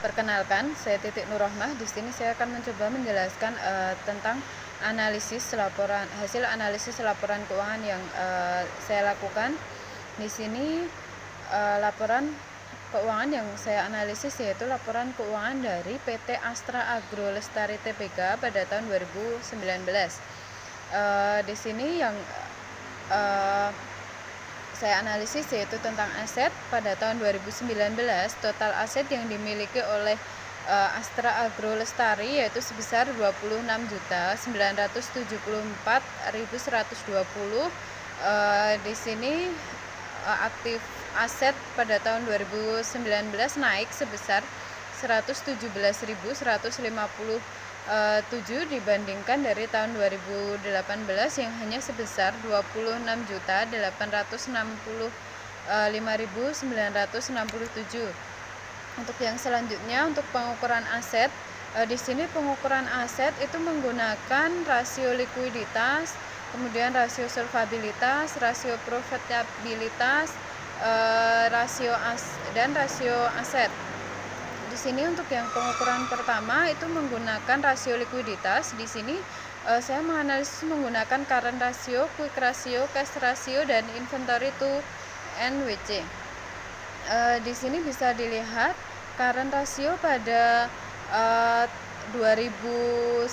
Perkenalkan, saya Titik Nurrohmah. Di sini saya akan mencoba menjelaskan tentang hasil analisis laporan keuangan yang saya lakukan. Di sini laporan keuangan yang saya analisis yaitu laporan keuangan dari PT Astra Agro Lestari Tbk pada tahun 2019. Di sini yang saya analisis yaitu tentang aset pada tahun 2019. Total aset yang dimiliki oleh Astra Agro Lestari yaitu sebesar 26.974.120. Di sini aktif aset pada tahun 2019 naik sebesar 117.157 dibandingkan dari tahun 2018 yang hanya sebesar 26.865.967. Untuk yang selanjutnya, untuk pengukuran aset, di sini pengukuran aset itu menggunakan rasio likuiditas, kemudian rasio solvabilitas, rasio profitabilitas, dan rasio aset. Di sini untuk yang pengukuran pertama itu menggunakan rasio likuiditas. Di sini saya menganalisis menggunakan current ratio, quick ratio, cash ratio, dan inventory to NWC. Di sini bisa dilihat current ratio pada 2019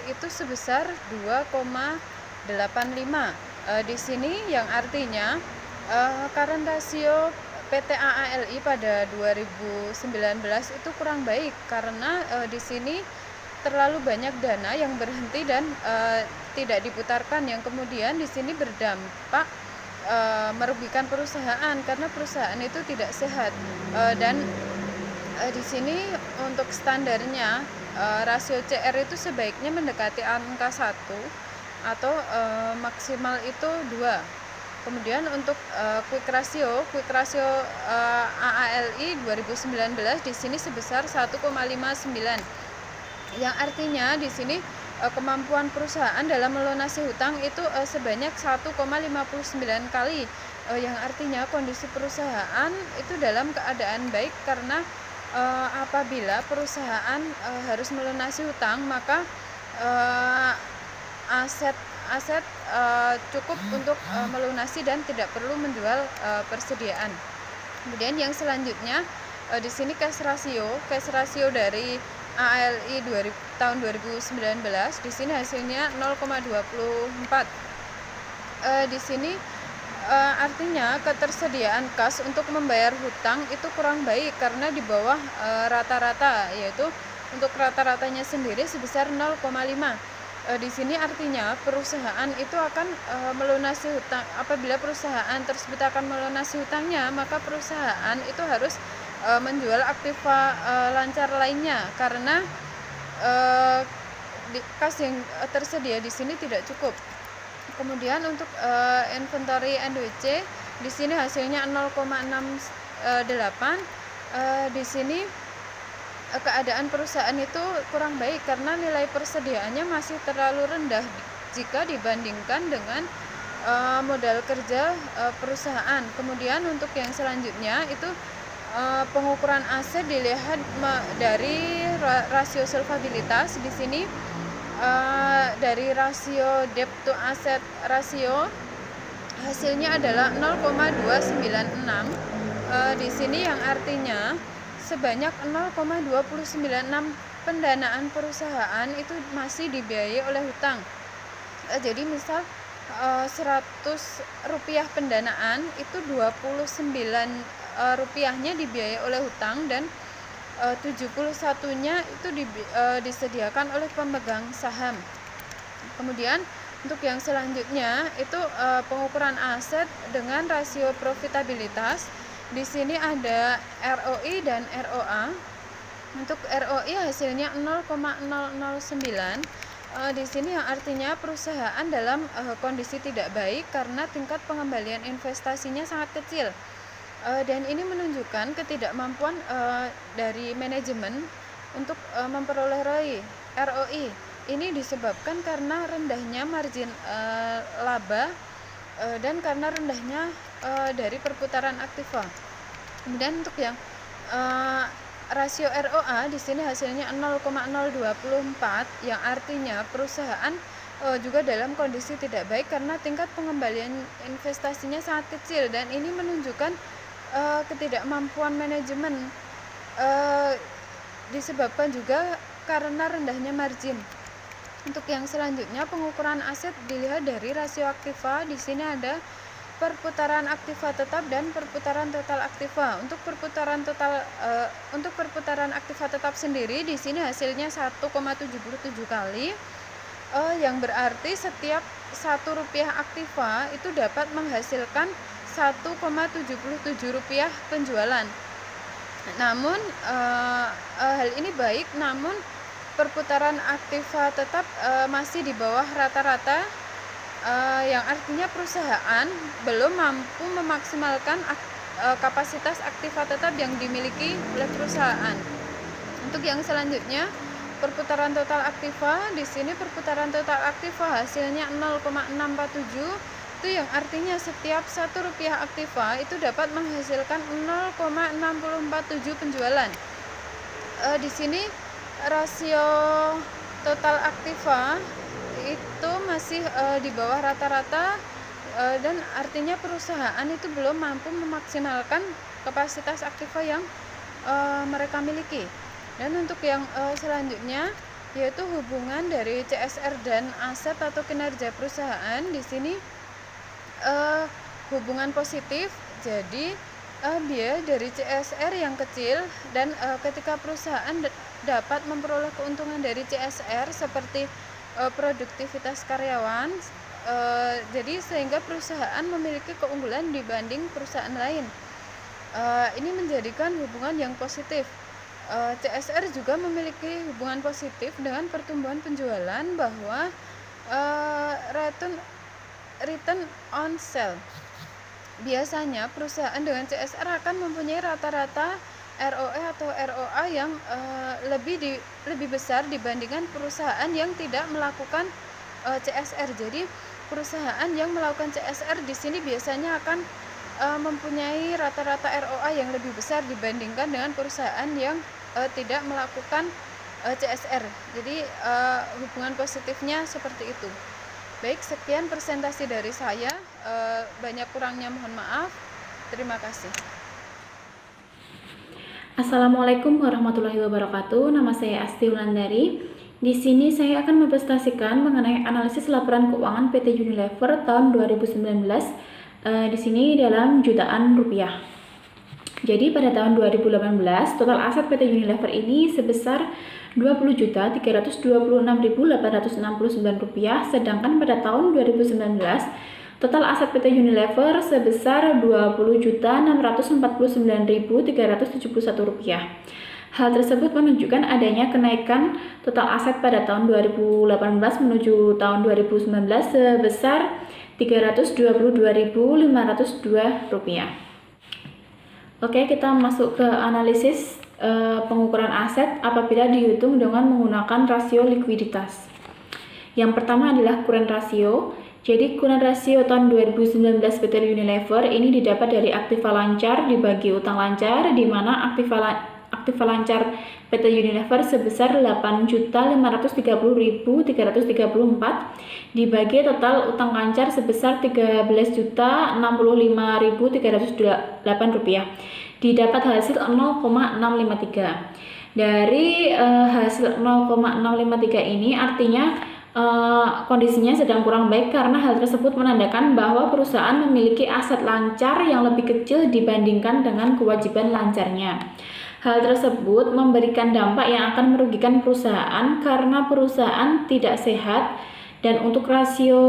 itu sebesar 2,85. Di sini yang artinya current ratio PT AALI pada 2019 itu kurang baik karena di sini terlalu banyak dana yang berhenti dan tidak diputarkan, yang kemudian di sini berdampak merugikan perusahaan karena perusahaan itu tidak sehat. Dan di sini untuk standarnya rasio CR itu sebaiknya mendekati angka 1 atau maksimal itu 2. Kemudian untuk quick ratio AALI 2019 di sini sebesar 1,59, yang artinya di sini kemampuan perusahaan dalam melunasi hutang itu sebanyak 1,59 kali, yang artinya kondisi perusahaan itu dalam keadaan baik karena apabila perusahaan harus melunasi hutang, maka aset cukup untuk melunasi dan tidak perlu menjual persediaan. Kemudian yang selanjutnya di sini cash ratio dari ALI tahun 2019 di sini hasilnya 0,24. Di sini artinya ketersediaan kas untuk membayar hutang itu kurang baik karena di bawah rata-rata, yaitu untuk rata-ratanya sendiri sebesar 0,5. Di sini artinya perusahaan itu akan melunasi hutang. Apabila perusahaan tersebut akan melunasi hutangnya, maka perusahaan itu harus menjual aktiva lancar lainnya karena kas yang tersedia di sini tidak cukup. Kemudian untuk inventory NWC di sini hasilnya 0,68. Di sini keadaan perusahaan itu kurang baik karena nilai persediaannya masih terlalu rendah jika dibandingkan dengan modal kerja perusahaan. Kemudian untuk yang selanjutnya itu pengukuran aset dilihat dari rasio solvabilitas. Di sini dari rasio debt to asset ratio hasilnya adalah 0,296. Di sini yang artinya sebanyak 0,296 pendanaan perusahaan itu masih dibiayai oleh hutang. Jadi misal 100 rupiah pendanaan itu 29 rupiahnya dibiayai oleh hutang dan 71-nya itu disediakan oleh pemegang saham. Kemudian untuk yang selanjutnya itu pengukuran aset dengan rasio profitabilitas. Di sini ada ROI dan ROA. Untuk ROI hasilnya 0,009. Di sini yang artinya perusahaan dalam kondisi tidak baik karena tingkat pengembalian investasinya sangat kecil. Dan ini menunjukkan ketidakmampuan dari manajemen untuk memperoleh ROI. Ini disebabkan karena rendahnya margin laba dan karena rendahnya dari perputaran aktiva. Kemudian untuk yang rasio ROA di sini hasilnya 0,024, yang artinya perusahaan juga dalam kondisi tidak baik karena tingkat pengembalian investasinya sangat kecil, dan ini menunjukkan ketidakmampuan manajemen, disebabkan juga karena rendahnya margin. Untuk yang selanjutnya, pengukuran aset dilihat dari rasio aktiva. Di sini ada perputaran aktiva tetap dan perputaran total aktiva. Untuk perputaran aktiva tetap sendiri di sini hasilnya 1,77 kali, yang berarti setiap Rp1 aktiva itu dapat menghasilkan Rp1,77 penjualan. Namun hal ini baik, namun perputaran aktiva tetap masih di bawah rata-rata, yang artinya perusahaan belum mampu memaksimalkan kapasitas aktiva tetap yang dimiliki oleh perusahaan. Untuk yang selanjutnya, perputaran total aktiva. Di sini perputaran total aktiva hasilnya 0,647, itu yang artinya setiap Rp1 aktiva itu dapat menghasilkan 0,6047 penjualan. Di sini rasio total aktiva itu masih di bawah rata-rata, dan artinya perusahaan itu belum mampu memaksimalkan kapasitas aktiva yang mereka miliki. Dan untuk yang selanjutnya, yaitu hubungan dari CSR dan aset atau kinerja perusahaan. Di sini hubungan positif, jadi biaya dari CSR yang kecil, dan ketika perusahaan dapat memperoleh keuntungan dari CSR seperti produktivitas karyawan, jadi sehingga perusahaan memiliki keunggulan dibanding perusahaan lain. Ini menjadikan hubungan yang positif. CSR juga memiliki hubungan positif dengan pertumbuhan penjualan, bahwa return on sale. Biasanya perusahaan dengan CSR akan mempunyai rata-rata ROE atau ROA yang lebih besar dibandingkan perusahaan yang tidak melakukan CSR. Jadi perusahaan yang melakukan CSR di sini biasanya akan mempunyai rata-rata ROA yang lebih besar dibandingkan dengan perusahaan yang tidak melakukan CSR. Jadi hubungan positifnya seperti itu. Baik, sekian presentasi dari saya. Banyak kurangnya mohon maaf. Terima kasih. Assalamualaikum warahmatullahi wabarakatuh. Nama saya Asti Wulandari. Di sini saya akan mempresentasikan mengenai analisis laporan keuangan PT Unilever tahun 2019. Di sini dalam jutaan rupiah. Jadi pada tahun 2018 total aset PT Unilever ini sebesar Rp20.326.869, sedangkan pada tahun 2019 total aset PT Unilever sebesar Rp20.649.371. Hal tersebut menunjukkan adanya kenaikan total aset pada tahun 2018 menuju tahun 2019 sebesar Rp322.502. Oke, kita masuk ke analisis pengukuran aset apabila dihitung dengan menggunakan rasio likuiditas. Yang pertama adalah current ratio. Jadi current ratio tahun 2019 PT Unilever ini didapat dari aktiva lancar dibagi utang lancar, di mana aktiva lancar PT Unilever sebesar 8.530.334 dibagi total utang lancar sebesar 13.065.308 rupiah. Didapat hasil 0,653. Dari hasil 0,653 ini artinya kondisinya sedang kurang baik, karena hal tersebut menandakan bahwa perusahaan memiliki aset lancar yang lebih kecil dibandingkan dengan kewajiban lancarnya. Hal tersebut memberikan dampak yang akan merugikan perusahaan karena perusahaan tidak sehat, dan untuk rasio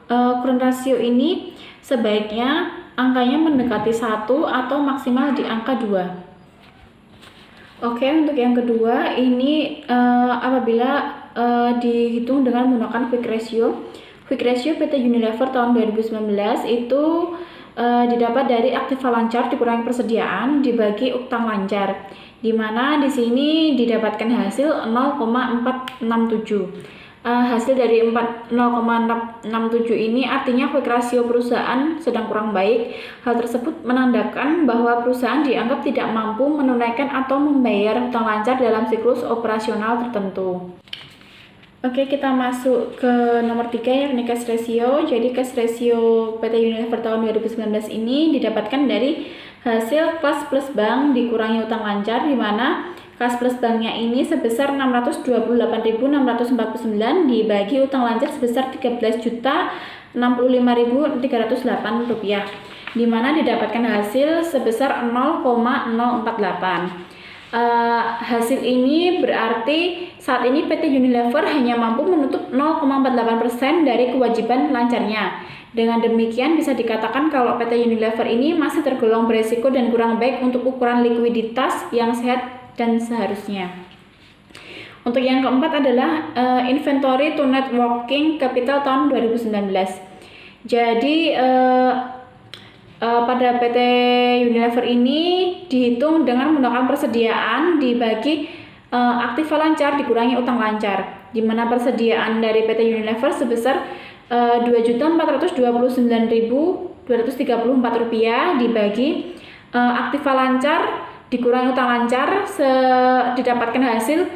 current ratio ini sebaiknya angkanya mendekati 1 atau maksimal di angka 2. Oke, untuk yang kedua ini apabila dihitung dengan menggunakan quick ratio. Quick ratio PT Unilever tahun 2019 itu didapat dari aktiva lancar dikurangi persediaan dibagi utang lancar, di mana di sini didapatkan hasil 0,467. hasil dari 0,67 ini artinya quick ratio perusahaan sedang kurang baik. Hal tersebut menandakan bahwa perusahaan dianggap tidak mampu menunaikan atau membayar hutang lancar dalam siklus operasional tertentu. Oke, kita masuk ke nomor 3 yakni cash ratio. Jadi cash ratio PT Unilever tahun 2019 ini didapatkan dari hasil kas plus bank dikurangi utang lancar, di mana kas plus banknya ini sebesar 628.649 dibagi utang lancar sebesar 13.065.308 rupiah, di mana didapatkan hasil sebesar 0,048. Hasil ini berarti saat ini PT Unilever hanya mampu menutup 0,48% dari kewajiban lancarnya. Dengan demikian bisa dikatakan kalau PT Unilever ini masih tergolong beresiko dan kurang baik untuk ukuran likuiditas yang sehat dan seharusnya. Untuk yang keempat adalah inventory to net working capital tahun 2019. Jadi pada PT Unilever ini dihitung dengan menggunakan persediaan dibagi aktiva lancar dikurangi utang lancar, di mana persediaan dari PT Unilever sebesar 2.429.234 rupiah dibagi aktiva lancar dikurangi utang lancar didapatkan hasil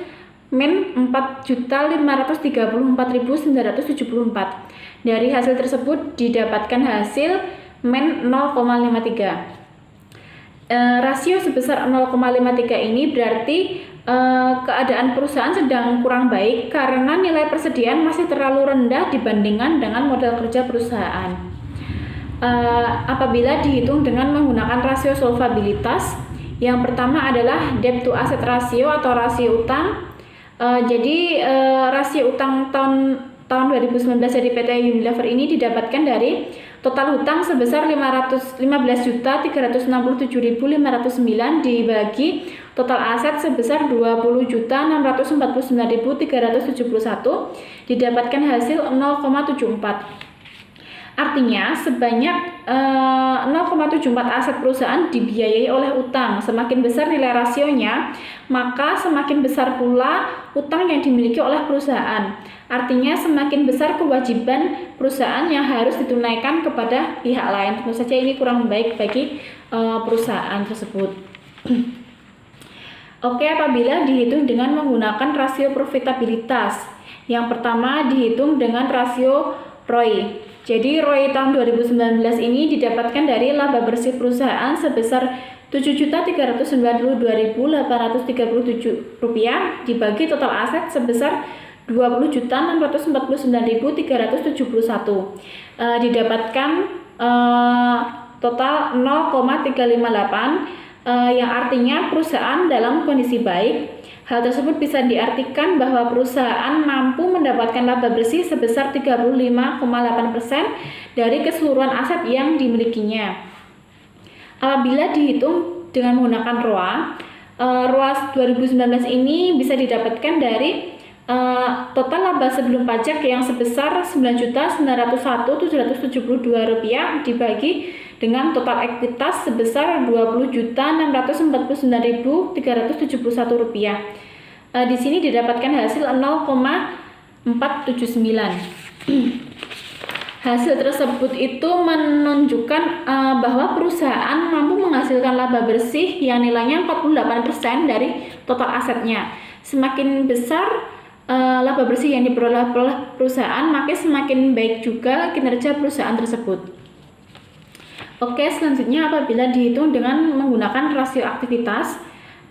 min 4.534.974. Dari hasil tersebut didapatkan hasil min 0,53. Rasio sebesar 0,53 ini berarti keadaan perusahaan sedang kurang baik karena nilai persediaan masih terlalu rendah dibandingkan dengan modal kerja perusahaan. Apabila dihitung dengan menggunakan rasio solvabilitas, yang pertama adalah debt to asset ratio atau rasio utang. Jadi rasio utang tahun 2019 dari PT Unilever ini didapatkan dari total hutang sebesar 15.367.509 dibagi total aset sebesar 20.649.371 didapatkan hasil 0,74. Artinya sebanyak 0,74 aset perusahaan dibiayai oleh utang. Semakin besar nilai rasionya, maka semakin besar pula utang yang dimiliki oleh perusahaan. Artinya semakin besar kewajiban perusahaan yang harus ditunaikan kepada pihak lain. Tentu saja ini kurang baik bagi perusahaan tersebut. Oke, apabila dihitung dengan menggunakan rasio profitabilitas. Yang pertama dihitung dengan rasio ROI. Jadi ROI tahun 2019 ini didapatkan dari laba bersih perusahaan sebesar 7.392.837 rupiah dibagi total aset sebesar 20.649.371. Didapatkan total 0,358 yang artinya perusahaan dalam kondisi baik. Hal tersebut bisa diartikan bahwa perusahaan mampu mendapatkan laba bersih sebesar 35,8% dari keseluruhan aset yang dimilikinya. Apabila dihitung dengan menggunakan ROA, ROA 2019 ini bisa didapatkan dari total laba sebelum pajak yang sebesar 9.901.772 rupiah dibagi dengan total ekuitas sebesar 20.649.371 rupiah. Di sini didapatkan hasil 0,479. Hasil tersebut itu menunjukkan bahwa perusahaan mampu menghasilkan laba bersih yang nilainya 48% dari total asetnya. Semakin besar laba bersih yang diperoleh oleh perusahaan, maka semakin baik juga kinerja perusahaan tersebut. Oke, selanjutnya apabila dihitung dengan menggunakan rasio aktivitas,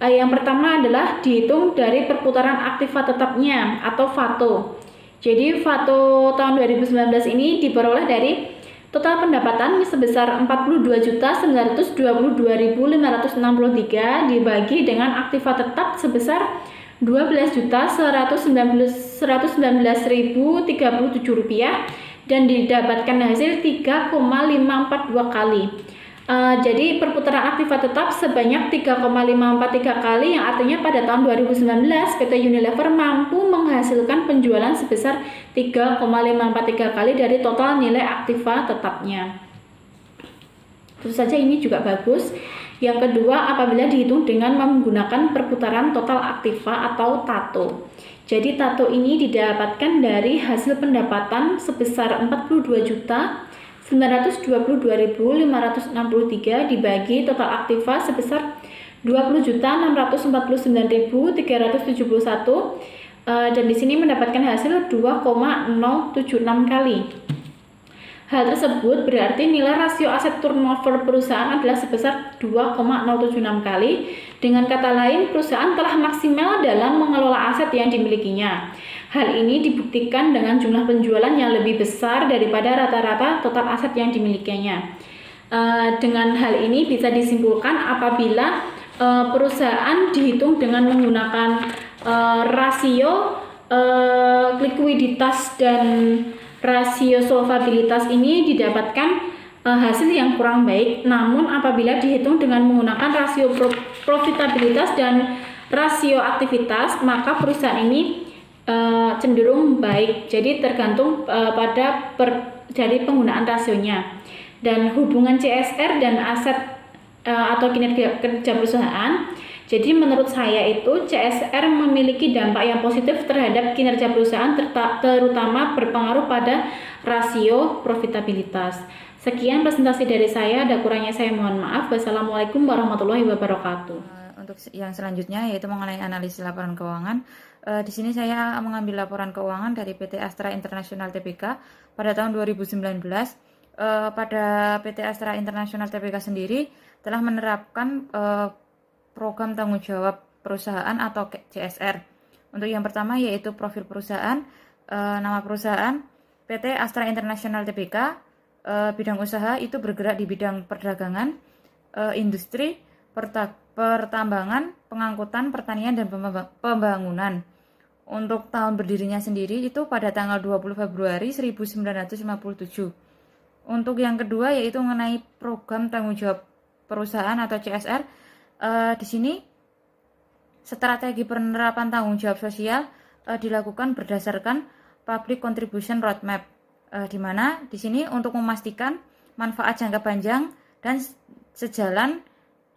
yang pertama adalah dihitung dari perputaran aktiva tetapnya atau FATO. Jadi FATO tahun 2019 ini diperoleh dari total pendapatan sebesar 42.922.563 dibagi dengan aktiva tetap sebesar 12.119.037 rupiah dan didapatkan hasil 3,542 kali. Jadi perputaran aktiva tetap sebanyak 3,543 kali, yang artinya pada tahun 2019 PT Unilever mampu menghasilkan penjualan sebesar 3,543 kali dari total nilai aktiva tetapnya. Tentu saja ini juga bagus. Yang kedua, apabila dihitung dengan menggunakan perputaran total aktiva atau TATO. Jadi TATO ini didapatkan dari hasil pendapatan sebesar 42.922.563 dibagi total aktiva sebesar 20.649.371 dan di sini mendapatkan hasil 2,076 kali. Hal tersebut berarti nilai rasio aset turnover perusahaan adalah sebesar 2,076 kali. Dengan kata lain, perusahaan telah maksimal dalam mengelola aset yang dimilikinya. Hal ini dibuktikan dengan jumlah penjualan yang lebih besar daripada rata-rata total aset yang dimilikinya. Dengan hal ini bisa disimpulkan apabila perusahaan dihitung dengan menggunakan rasio likuiditas dan rasio solvabilitas ini didapatkan hasil yang kurang baik. Namun apabila dihitung dengan menggunakan rasio profitabilitas dan rasio aktivitas, maka perusahaan ini cenderung baik. Jadi tergantung dari penggunaan rasionya. Dan hubungan CSR dan aset atau kinerja kerja perusahaan. Jadi menurut saya itu CSR memiliki dampak yang positif terhadap kinerja perusahaan terutama berpengaruh pada rasio profitabilitas. Sekian presentasi dari saya, ada kurangnya saya mohon maaf. Wassalamualaikum warahmatullahi wabarakatuh. Untuk yang selanjutnya yaitu mengenai analisis laporan keuangan. Di sini saya mengambil laporan keuangan dari PT Astra International Tbk pada tahun 2019. Pada PT Astra International Tbk sendiri telah menerapkan program tanggung jawab perusahaan atau CSR. Untuk yang pertama yaitu profil perusahaan, nama perusahaan PT Astra International Tbk, bidang usaha itu bergerak di bidang perdagangan, industri, pertambangan, pengangkutan, pertanian, dan pembangunan. Untuk tahun berdirinya sendiri itu pada tanggal 20 Februari 1957. Untuk yang kedua yaitu mengenai program tanggung jawab perusahaan atau CSR. Di sini strategi penerapan tanggung jawab sosial dilakukan berdasarkan Public Contribution Roadmap, di mana di sini untuk memastikan manfaat jangka panjang dan sejalan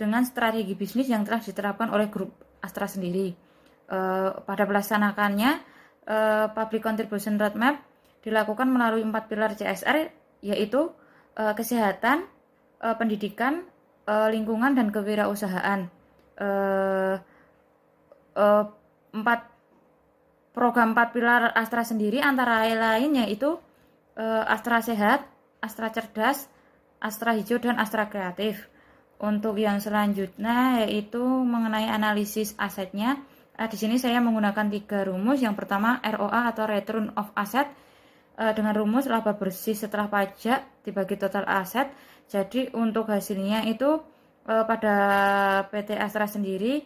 dengan strategi bisnis yang telah diterapkan oleh grup Astra sendiri. Pada pelaksanakannya, Public Contribution Roadmap dilakukan melalui 4 pilar CSR, yaitu kesehatan, pendidikan, lingkungan, dan kewirausahaan. Program 4 pilar Astra sendiri antara lain yaitu Astra Sehat, Astra Cerdas, Astra Hijau, dan Astra Kreatif. Untuk yang selanjutnya yaitu mengenai analisis asetnya. Di sini saya menggunakan 3 rumus. Yang pertama ROA atau Return of Asset dengan rumus laba bersih setelah pajak dibagi total aset. Jadi untuk hasilnya itu pada PT Astra sendiri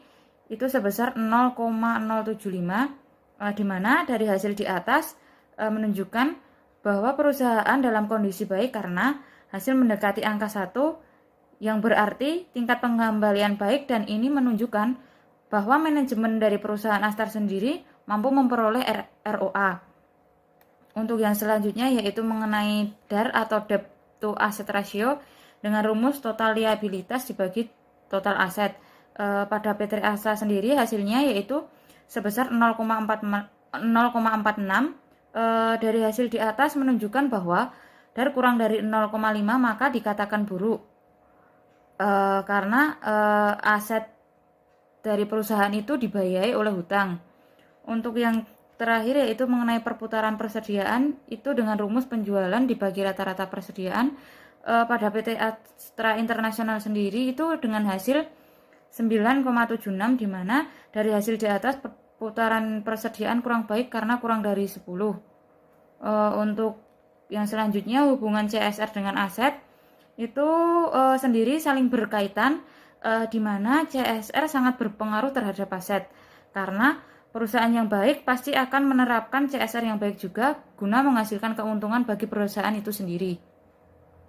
itu sebesar 0,075, di mana dari hasil di atas menunjukkan bahwa perusahaan dalam kondisi baik karena hasil mendekati angka 1, yang berarti tingkat pengembalian baik, dan ini menunjukkan bahwa manajemen dari perusahaan Astra sendiri mampu memperoleh ROA. Untuk yang selanjutnya yaitu mengenai DAR atau Debt to Asset Ratio dengan rumus total liabilitas dibagi total aset. Pada PT Astra sendiri hasilnya yaitu sebesar 0,46. Dari hasil di atas menunjukkan bahwa DAR kurang dari 0,5 maka dikatakan buruk, karena aset dari perusahaan itu dibiayai oleh hutang. Untuk yang terakhir yaitu mengenai perputaran persediaan itu dengan rumus penjualan dibagi rata-rata persediaan. Pada PT Astra International sendiri itu dengan hasil 9,76, di mana dari hasil di atas perputaran persediaan kurang baik karena kurang dari 10. Untuk yang selanjutnya hubungan CSR dengan aset itu sendiri saling berkaitan, di mana CSR sangat berpengaruh terhadap aset karena perusahaan yang baik pasti akan menerapkan CSR yang baik juga guna menghasilkan keuntungan bagi perusahaan itu sendiri.